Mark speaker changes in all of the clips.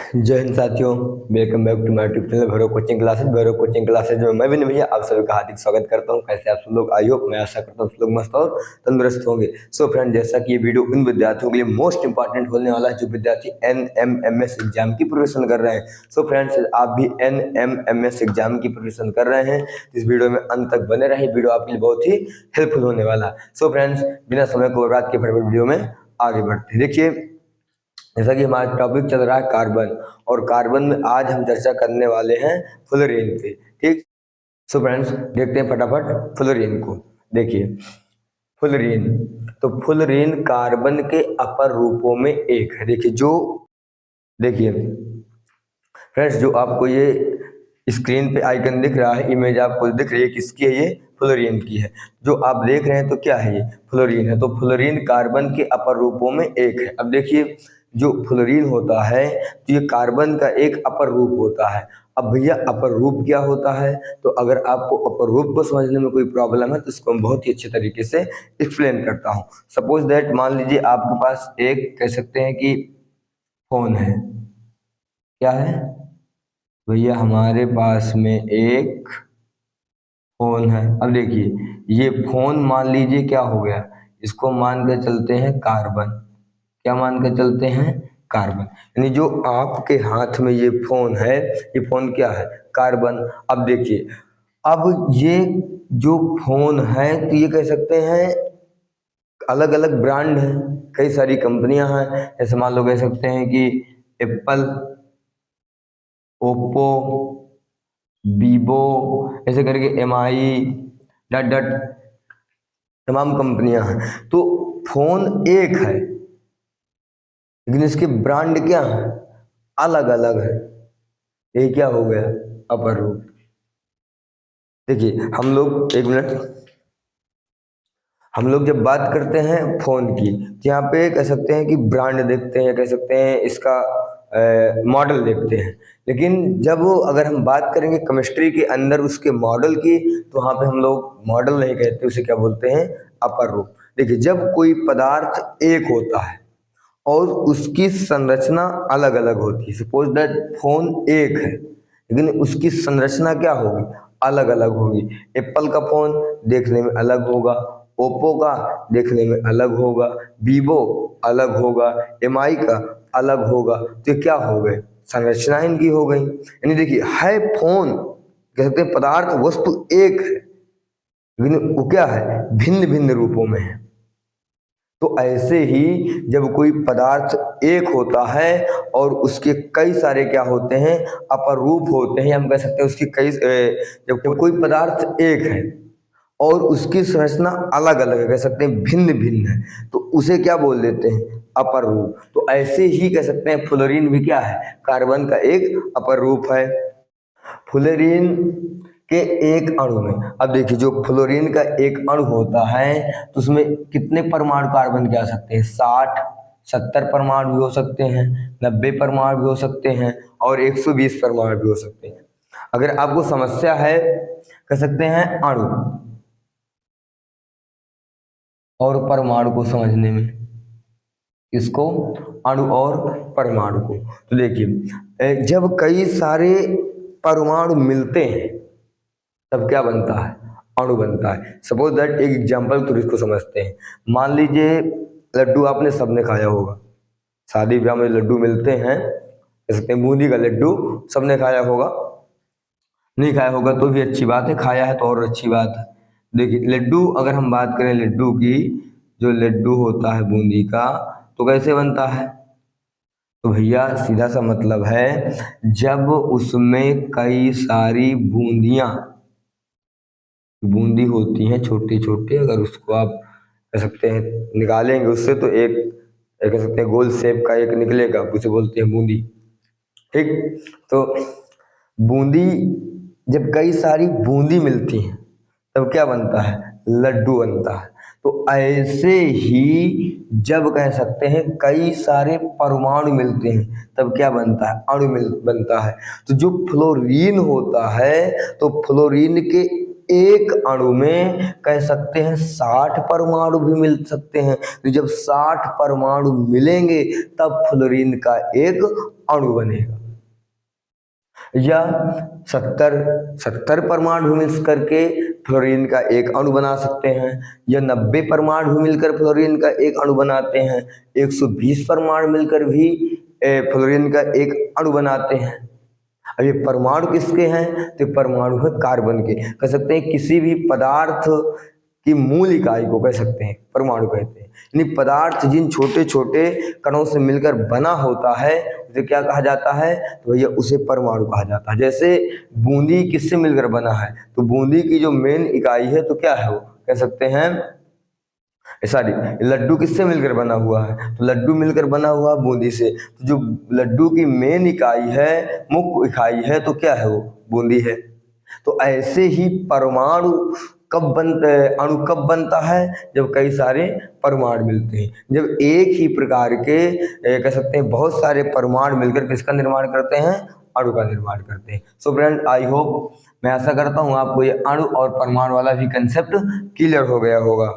Speaker 1: जय हिंद साथियों, welcome back to my YouTube channel Bhairav coaching classes में मैं विनय भैया आप सभी का हार्दिक स्वागत करता हूं। कैसे आप सब लोग? आई होप, मैं आशा करता हूं सब लोग मस्त और तंदुरुस्त होंगे। सो फ्रेंड, जैसा कि ये वीडियो उन विद्यार्थियों के लिए मोस्ट इंपॉर्टेंट होने वाला है जो विद्यार्थी NMMS एग्जाम की प्रिपरेशन कर रहे हैं। सो फ्रेंड्स, आप भी NMMS एग्जाम की प्रिपरेशन कर रहे हैं, इस वीडियो में अंत तक बने रहे। वीडियो आपके लिए बहुत ही हेल्पफुल होने वाला है। सो फ्रेंड्स, बिना समय को बर्बाद किए फटाफट वीडियो में आगे बढ़ते हैं। देखिए, जैसा कि हमारा टॉपिक चल रहा है कार्बन, और कार्बन में आज हम चर्चा करने वाले हैं फ्लोरीन पे। ठीक, सो फ्रेंड्स देखते हैं फटाफट फ्लोरीन को। देखिए फ्लोरीन, तो फ्लोरीन कार्बन के अपर रूपों में एक है। देखिए फ्रेंड्स, जो आपको ये स्क्रीन पे आइकन दिख रहा है, इमेज आपको दिख रही है, किसकी है? ये फ्लोरीन की है। जो आप देख रहे हैं तो क्या है? ये फ्लोरीन है। तो फ्लोरीन कार्बन के अपर रूपों में एक है। अब देखिए, जो फ्लोरीन होता है तो ये कार्बन का एक अपर रूप होता है। अब भैया अपर रूप क्या होता है? तो अगर आपको अपर रूप को समझने में कोई प्रॉब्लम है तो इसको मैं बहुत ही अच्छे तरीके से एक्सप्लेन करता हूँ। सपोज दैट, मान लीजिए आपके पास एक, कह सकते हैं कि फोन है। क्या है भैया? हमारे पास में एक फोन है। अब देखिए, ये फोन मान लीजिए क्या हो गया, इसको मान के चलते हैं कार्बन। क्या मान के चलते हैं? कार्बन। यानी जो आपके हाथ में ये फोन है, ये फोन क्या है? कार्बन। अब देखिए, अब ये जो फोन है तो ये कह सकते हैं अलग अलग ब्रांड है, कई सारी कंपनियां हैं। जैसे मान लो कह सकते हैं कि एप्पल, ओप्पो, वीवो, ऐसे करके MI, डट डट तमाम कंपनियां हैं। तो फोन एक है लेकिन इसके ब्रांड क्या है? अलग अलग है। ये क्या हो गया? अपर रूप। देखिए, हम लोग एक मिनट, हम लोग जब बात करते हैं फोन की तो यहाँ पे कह सकते हैं कि ब्रांड देखते हैं, कह सकते हैं इसका मॉडल देखते हैं। लेकिन जब अगर हम बात करेंगे केमिस्ट्री के अंदर उसके मॉडल की, तो वहाँ पे हम लोग मॉडल नहीं कहते, उसे क्या बोलते हैं? अपर रूप। देखिए, जब कोई पदार्थ एक होता है और उसकी संरचना अलग अलग होती है, सपोज दैट फोन एक है लेकिन उसकी संरचना क्या होगी? अलग अलग होगी। एप्पल का फोन देखने में अलग होगा, ओप्पो का देखने में अलग होगा, वीवो अलग होगा, MI का अलग होगा। तो ये क्या हो गए? संरचना इनकी हो गई। यानी देखिए, है फोन, कह सकते हैं पदार्थ वस्तु एक है लेकिन वो क्या है? भिन्न भिन्न रूपों में है। तो ऐसे ही जब कोई पदार्थ एक होता है और उसके कई सारे क्या होते हैं? अपर रूप होते हैं। हम कह सकते हैं उसकी जब कोई पदार्थ एक है और उसकी संरचना अलग अलग है, कह सकते हैं भिन्न भिन्न है, तो उसे क्या बोल देते हैं? अपर रूप। तो ऐसे ही कह सकते हैं फ्लोरीन भी क्या है? कार्बन का एक अपर रूप है। फ्लोरीन के एक अणु में, अब देखिए, जो फ्लोरीन का एक अणु होता है तो उसमें कितने परमाणु कार्बन के आ सकते हैं? 60, 70 परमाणु भी हो सकते हैं, 90 परमाणु भी हो सकते हैं, और 120 परमाणु भी हो सकते हैं। अगर आपको समस्या है, कह सकते हैं अणु और परमाणु को समझने में, इसको अणु और परमाणु को, तो देखिए, जब कई सारे परमाणु मिलते हैं तब क्या बनता है? अणु बनता है। सपोज दैट, एक एग्जांपल तो इसको समझते हैं। मान लीजिए लड्डू आपने सबने खाया होगा, शादी ब्याह में लड्डू मिलते हैं, कह सकते हैं बूंदी का लड्डू सबने खाया होगा। नहीं खाया होगा तो भी अच्छी बात है, खाया है तो और अच्छी बात है। देखिए, लड्डू अगर हम बात करें लड्डू की, जो लड्डू होता है बूंदी का, तो कैसे बनता है? तो भैया सीधा सा मतलब है, जब उसमें कई सारी बूंदी होती हैं छोटी छोटी, अगर उसको आप कह सकते हैं निकालेंगे उससे तो एक कह सकते हैं गोल शेप का एक निकलेगा, उसे बोलते हैं बूंदी। ठीक, तो बूंदी, जब कई सारी बूंदी मिलती हैं तब क्या बनता है? लड्डू बनता है। तो ऐसे ही जब कह सकते हैं कई सारे परमाणु मिलते हैं तब क्या बनता है? अणु बनता है। तो जो फ्लोरीन होता है, तो फ्लोरीन के एक अणु में कह सकते हैं 60 परमाणु भी मिल सकते हैं। तो जब 60 परमाणु मिलेंगे तब फ्लोरीन का एक अणु बनेगा। या 70 परमाणु मिल करके फ्लोरीन का एक अणु बना सकते हैं, या 90 परमाणु मिलकर फ्लोरीन का एक अणु बनाते हैं, 120 परमाणु मिलकर भी फ्लोरीन का एक अणु बनाते हैं। अब ये परमाणु किसके हैं? तो परमाणु है कार्बन के। कह सकते हैं किसी भी पदार्थ की मूल इकाई को कह सकते हैं परमाणु कहते हैं। यानी पदार्थ जिन छोटे छोटे कणों से मिलकर बना होता है उसे क्या कहा जाता है? तो भैया उसे परमाणु कहा जाता है। जैसे बूंदी किससे मिलकर बना है? तो बूंदी की जो मेन इकाई है तो क्या है वो कह सकते हैं, सॉरी लड्डू किससे मिलकर बना हुआ है? तो लड्डू मिलकर बना हुआ बूंदी से। तो जो लड्डू की मेन इकाई है, मुख्य इकाई है तो क्या है वो? बूंदी है। तो ऐसे ही परमाणु अणु कब बनता है? जब कई सारे परमाणु मिलते हैं। जब एक ही प्रकार के कह सकते हैं बहुत सारे परमाणु मिलकर किसका निर्माण करते हैं? अणु का निर्माण करते हैं। सो फ्रेंड आई होप, मैं आशा करता हूँ आपको ये अणु और परमाणु वाला भी कंसेप्ट क्लियर हो गया होगा।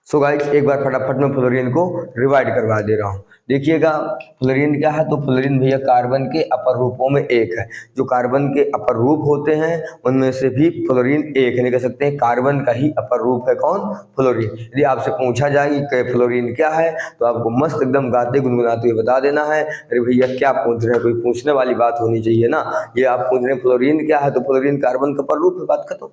Speaker 1: सो गाइस एक बार फटाफट में फ्लोरीन को रिवाइड करवा दे रहा हूँ। देखिएगा फ्लोरीन क्या है? तो फ्लोरीन भैया कार्बन के अपर रूपों में एक है। जो कार्बन के अपर रूप होते हैं उनमें से भी फ्लोरीन एक है। नहीं कह सकते हैं कार्बन का ही अपर रूप है कौन? फ्लोरीन। यदि आपसे पूछा जाए कि फ्लोरीन क्या है तो आपको मस्त एकदम गाते गुनगुनाते हुए बता देना है। अरे भैया क्या पूछ रहे हैं, कोई पूछने वाली बात होनी चाहिए ना। ये आप पूछ रहे हैं फ्लोरीन क्या है? तो फ्लोरीन कार्बन का अपर रूप है, बात खत्म।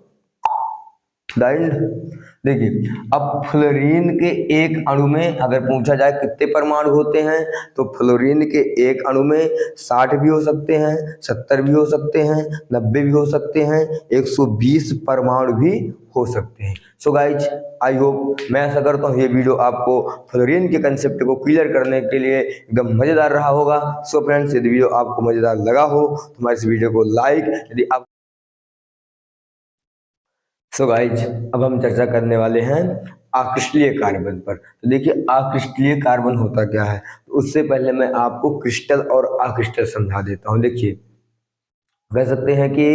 Speaker 1: देखिए अब फ्लोरीन के एक अणु में अगर पूछा जाए कितने परमाणु होते हैं तो फ्लोरीन के एक अणु में 60 भी हो सकते हैं, 70 भी हो सकते हैं, 90 भी हो सकते हैं, 120 परमाणु भी हो सकते हैं। सो गाइज आई होप, मैं ऐसा करता हूँ ये वीडियो आपको फ्लोरीन के कंसेप्ट को क्लियर करने के लिए एकदम मज़ेदार रहा होगा। सो फ्रेंड्स यदि वीडियो आपको मज़ेदार लगा हो तो हमारे इस वीडियो को लाइक, यदि आप सो गाइज अब हम चर्चा करने वाले हैं आक्रिस्टलीय कार्बन पर। तो देखिए आक्रिस्टलीय कार्बन होता क्या है? तो उससे पहले मैं आपको क्रिस्टल और अक्रिस्टल समझा देता हूँ। देखिए कह सकते हैं कि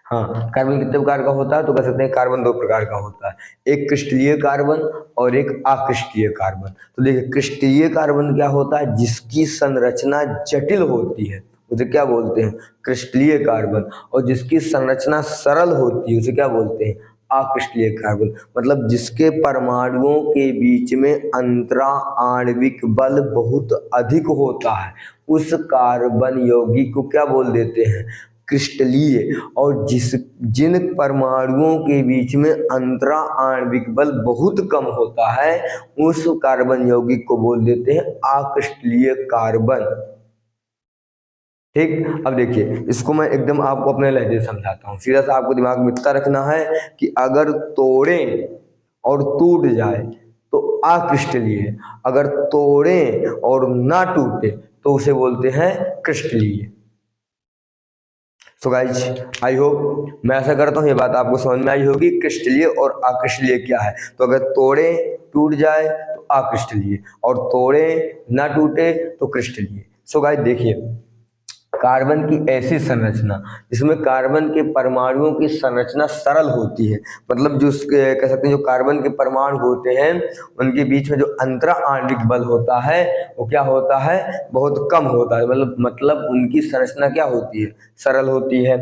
Speaker 1: हाँ कार्बन कितने प्रकार का होता है? तो कह सकते हैं कार्बन 2 प्रकार का होता है, एक क्रिस्टलीय कार्बन और एक अक्रिस्टलीय कार्बन। तो देखिए क्रिस्टलीय कार्बन क्या होता है? जिसकी संरचना जटिल होती है उसे क्या बोलते हैं? क्रिस्टलीय कार्बन। और जिसकी संरचना सरल होती है उसे क्या बोलते हैं? अक्रिस्टलीय कार्बन। मतलब जिसके परमाणुओं के बीच में अंतरा आणविक बल बहुत अधिक होता है उस कार्बन यौगिक को क्या बोल देते हैं? क्रिस्टलीय। और जिन परमाणुओं के बीच में अंतरा आणविक बल बहुत कम होता है उस कार्बन यौगिक को बोल देते हैं अक्रिस्टलीय कार्बन। ठीक, अब देखिए इसको मैं एकदम आपको अपने लहजे से समझाता हूँ। सीधा सा आपको दिमाग में इतना रखना है कि अगर तोड़ें और टूट जाए तो अक्रिस्टलीय, अगर तोड़ें और ना टूटे तो उसे बोलते हैं क्रिस्टलीय। सो गाइज आई होप, मैं ऐसा करता हूँ ये बात आपको समझ में आई होगी क्रिस्टलीय और अक्रिस्टलीय क्या है। तो अगर तोड़े टूट जाए तो अक्रिस्टलीय और तोड़े ना टूटे तो क्रिस्टलीय। सो गाइज देखिए कार्बन की ऐसी संरचना जिसमें कार्बन के परमाणुओं की संरचना सरल होती है, मतलब जो कह सकते हैं जो कार्बन के परमाणु होते हैं उनके बीच में जो अंतरा आणविक बल होता है वो क्या होता है? बहुत कम होता है। मतलब उनकी संरचना क्या होती है? सरल होती है।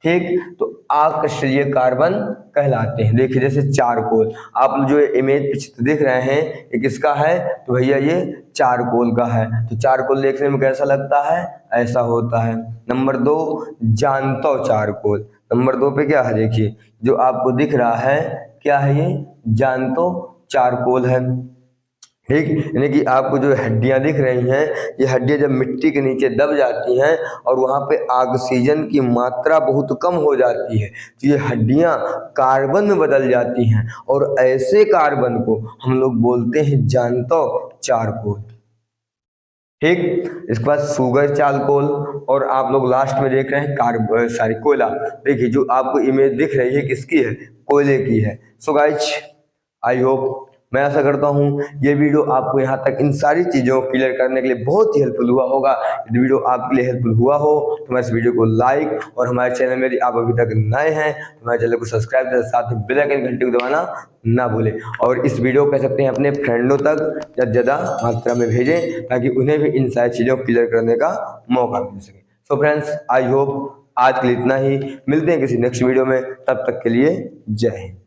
Speaker 1: ठीक, तो अक्रिस्टलीय कार्बन कहलाते हैं। देखिए जैसे चारकोल, आप जो इमेज पे चित्र देख रहे हैं ये किसका है? तो भैया ये चारकोल का है। तो चारकोल देखने में कैसा लगता है? ऐसा होता है। Number 2 जानतो charcoal. नंबर 2 पे क्या है? देखिए जो आपको दिख रहा है क्या है? ये जानतो चारकोल है। ठीक, यानी कि आपको जो हड्डियां दिख रही हैं ये हड्डियां जब मिट्टी के नीचे दब जाती हैं और वहाँ पे ऑक्सीजन की मात्रा बहुत कम हो जाती है तो ये हड्डियां कार्बन में बदल जाती हैं और ऐसे कार्बन को हम लोग बोलते हैं जानतो चारकोल। ठीक, इसके बाद शुगर चारकोल और आप लोग लास्ट में देख रहे हैं कोयला। देखिए जो आपको इमेज दिख रही है किसकी है? कोयले की है। सो गाइज आई होप मैं आशा करता हूँ ये वीडियो आपको यहाँ तक इन सारी चीज़ों को क्लियर करने के लिए बहुत ही हेल्पफुल हुआ होगा। यदि वीडियो आपके लिए हेल्पफुल हुआ हो तो हमारे इस वीडियो को लाइक, और हमारे चैनल में यदि आप अभी तक नए हैं तो हमारे चैनल को सब्सक्राइब करें, साथ ही बेल आइकन घंटी को दबाना ना भूलें। और इस वीडियो को कह सकते हैं अपने फ्रेंडों तक ज़्यादा मात्रा में भेजें ताकि उन्हें भी इन सारी चीज़ों को क्लियर करने का मौका मिल सके। सो फ्रेंड्स, आई होप आज के लिए इतना ही। मिलते हैं किसी नेक्स्ट वीडियो में, तब तक के लिए जय हिंद।